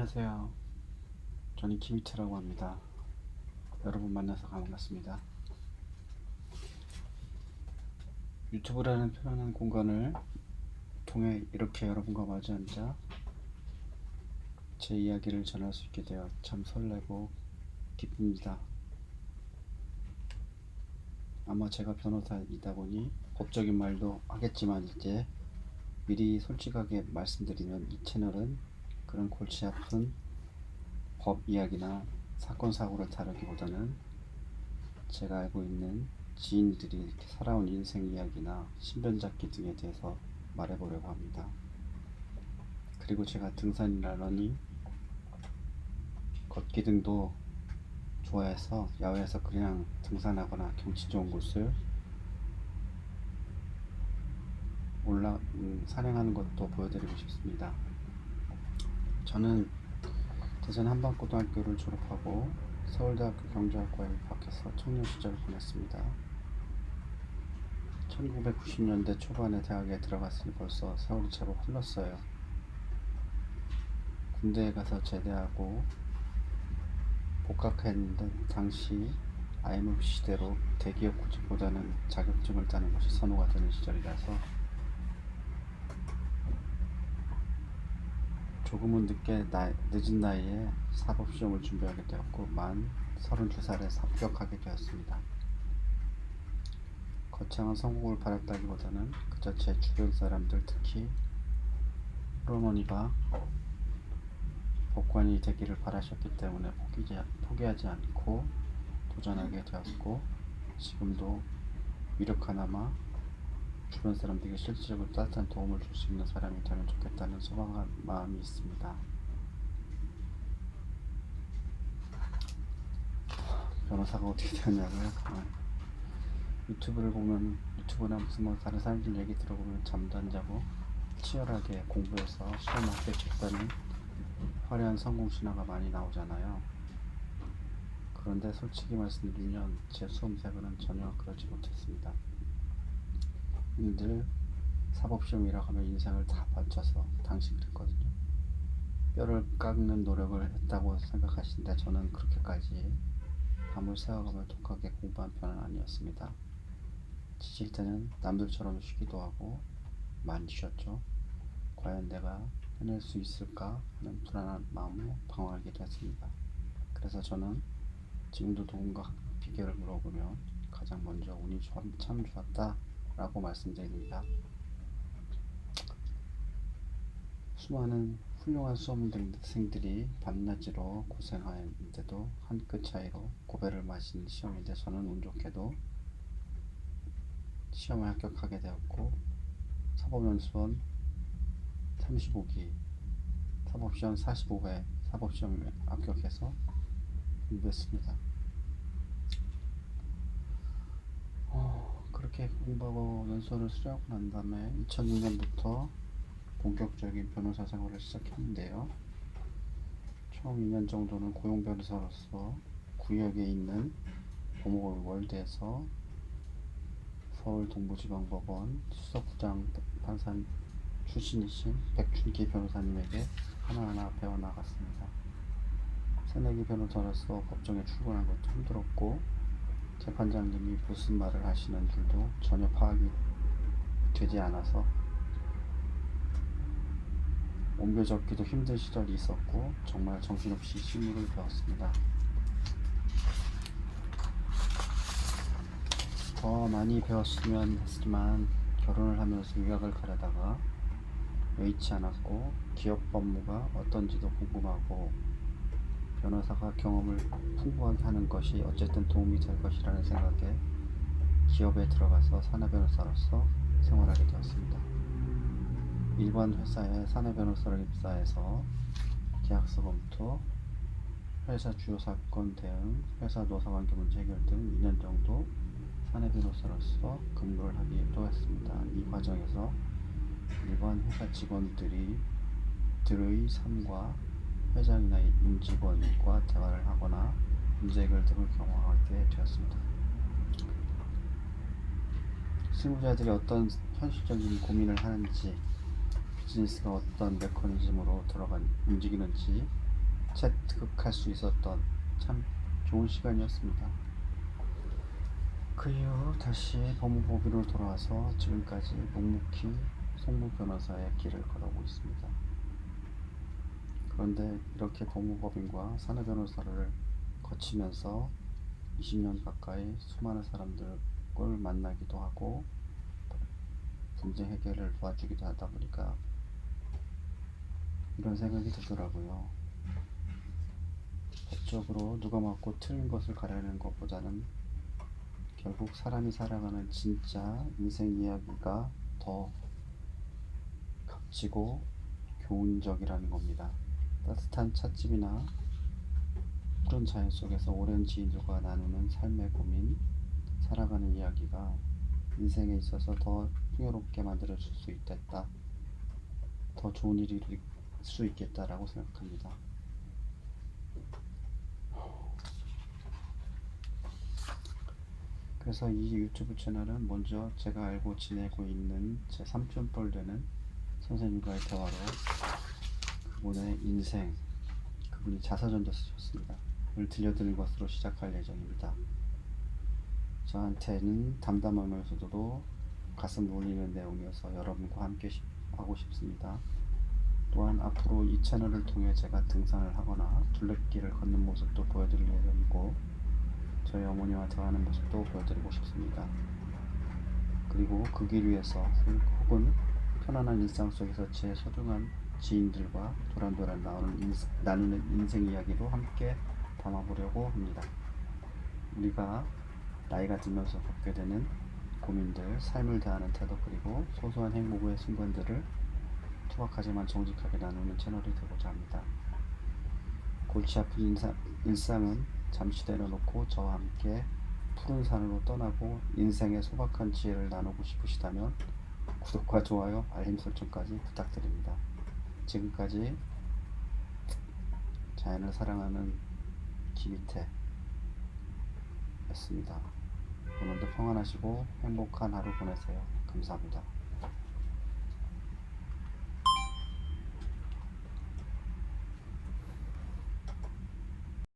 안녕하세요. 저는 김희태라고 합니다. 여러분 만나서 반갑습니다. 유튜브라는 편안한 공간을 통해 이렇게 여러분과 마주 앉아 제 이야기를 전할 수 있게 되어 참 설레고 기쁩니다. 아마 제가 변호사이다 보니 법적인 말도 하겠지만 이제 미리 솔직하게 말씀드리면 이 채널은 그런 골치 아픈 법 이야기나 사건 사고를 다루기보다는 제가 알고 있는 지인들이 이렇게 살아온 인생 이야기나 신변잡기 등에 대해서 말해보려고 합니다. 그리고 제가 등산이나 러닝, 걷기 등도 좋아해서 야외에서 그냥 등산하거나 경치 좋은 곳을 산행하는 것도 보여드리고 싶습니다. 저는 대전 한방고등학교를 졸업하고 서울대학교 경제학과에 입학해서 청년 시절을 보냈습니다. 1990년대 초반에 대학에 들어갔으니 벌써 세월이 제법 흘렀어요. 군대에 가서 제대하고 복학했는데 당시 IMF 시대로 대기업 구직보다는 자격증을 따는 것이 선호가 되는 시절이라서 조금은 늦은 나이에 사법시험을 준비하게 되었고 만 32살에 합격하게 되었습니다. 거창한 성공을 바랐다기보다는 그저 제 주변 사람들, 특히 할어머니가 법관이 되기를 바라셨기 때문에 포기하지 않고 도전하게 되었고, 지금도 유력하나마 주변 사람들에게 실질적으로 따뜻한 도움을 줄 수 있는 사람이 되면 좋겠다는 소망한 마음이 있습니다. 변호사가 어떻게 되었냐고요? 유튜브나 무슨 뭐 다른 사람들 얘기 들어보면 잠도 안 자고 치열하게 공부해서 시험 합격했다는 화려한 성공 신화가 많이 나오잖아요. 그런데 솔직히 말씀드리면 제 수험생활은 전혀 그러지 못했습니다. 늘 사법시험이라고 하면 인생을 다 바쳐서 당신 그랬거든요. 뼈를 깎는 노력을 했다고 생각하시는데 저는 그렇게까지 밤을 새워가며 독하게 공부한 편은 아니었습니다. 지칠 때는 남들처럼 쉬기도 하고 많이 쉬었죠. 과연 내가 해낼 수 있을까 하는 불안한 마음으로 방황하기도 했습니다. 그래서 저는 지금도 누군가 비결을 물어보면 가장 먼저 운이 참 좋았다 라고 말씀드립니다. 수많은 훌륭한 수험생들이 밤낮으로 고생하는데도 한 끗 차이로 고배를 마시는 시험인데 저는 운 좋게도 시험에 합격하게 되었고 사법연수원 35기, 사법시험 45회 사법시험에 합격해서 공부했습니다. 그렇게 공부하고 연수를 수료하고 난 다음에 2006년부터 본격적인 변호사 생활을 시작했는데요. 처음 2년 정도는 고용 변호사로서 구역에 있는 법무월드에서 서울 동부지방법원 수석부장 판사 출신이신 백춘기 변호사님에게 하나하나 배워나갔습니다. 새내기 변호사로서 법정에 출근한 것도 힘들었고 재판장님이 무슨 말을 하시는 줄도 전혀 파악이 되지 않아서 옮겨 적기도 힘든 시절이 있었고 정말 정신없이 실무를 배웠습니다. 더 많이 배웠으면 했지만 결혼을 하면서 유학을 가려다가 여의치 않았고 기업 법무가 어떤지도 궁금하고 변호사가 경험을 풍부하게 하는 것이 어쨌든 도움이 될 것이라는 생각에 기업에 들어가서 사내변호사로서 생활하게 되었습니다. 일반 회사에 사내변호사를 입사해서 계약서 검토, 회사 주요 사건 대응, 회사 노사관계 문제 해결 등 2년 정도 사내변호사로서 근무를 하기도 했습니다. 이 과정에서 일반 회사 직원들의 삶과 회장이나 임직원과 대화를 하거나 문제 해결 등을 경험하게 되었습니다. 실무자들이 어떤 현실적인 고민을 하는지, 비즈니스가 어떤 메커니즘으로 움직이는지 체득할 수 있었던 참 좋은 시간이었습니다. 그 이후 다시 법무법인으로 돌아와서 지금까지 묵묵히 송무 변호사의 길을 걸어오고 있습니다. 그런데 이렇게 법무법인과 사내 변호사를 거치면서 20년 가까이 수많은 사람들을 만나기도 하고 분쟁 해결을 도와주기도 하다 보니까 이런 생각이 들더라고요. 법적으로 누가 맞고 틀린 것을 가려내는 것보다는 결국 사람이 살아가는 진짜 인생 이야기가 더 값지고 교훈적이라는 겁니다. 따뜻한 찻집이나 푸른 자연 속에서 오랜 지인들과 나누는 삶의 고민, 살아가는 이야기가 인생에 있어서 더 풍요롭게 만들어줄 수 있겠다, 더 좋은 일이 있을 수 있겠다라고 생각합니다. 그래서 이 유튜브 채널은 먼저 제가 알고 지내고 있는 제 삼촌뻘 되는 선생님과의 대화로 그분의 인생, 그분이 자서전도 쓰셨습니다. 을 들려드리는 것으로 시작할 예정입니다. 저한테는 담담하면서도 가슴 울리는 내용이어서 여러분과 함께 하고 싶습니다. 또한 앞으로 이 채널을 통해 제가 등산을 하거나 둘레길을 걷는 모습도 보여드릴 예정이고 저희 어머니와 대화하는 모습도 보여드리고 싶습니다. 그리고 그 길 위에서 혹은 편안한 일상 속에서 제 소중한 지인들과 도란도란 나누는 인생 이야기도 함께 담아보려고 합니다. 우리가 나이가 들면서 겪게 되는 고민들, 삶을 대하는 태도, 그리고 소소한 행복의 순간들을 투박하지만 정직하게 나누는 채널이 되고자 합니다. 골치 아픈 일상은 잠시 내려놓고 저와 함께 푸른 산으로 떠나고 인생의 소박한 지혜를 나누고 싶으시다면 구독과 좋아요, 알림 설정까지 부탁드립니다. 지금까지 자연을 사랑하는 김희태였습니다. 오늘도 평안하시고 행복한 하루 보내세요. 감사합니다.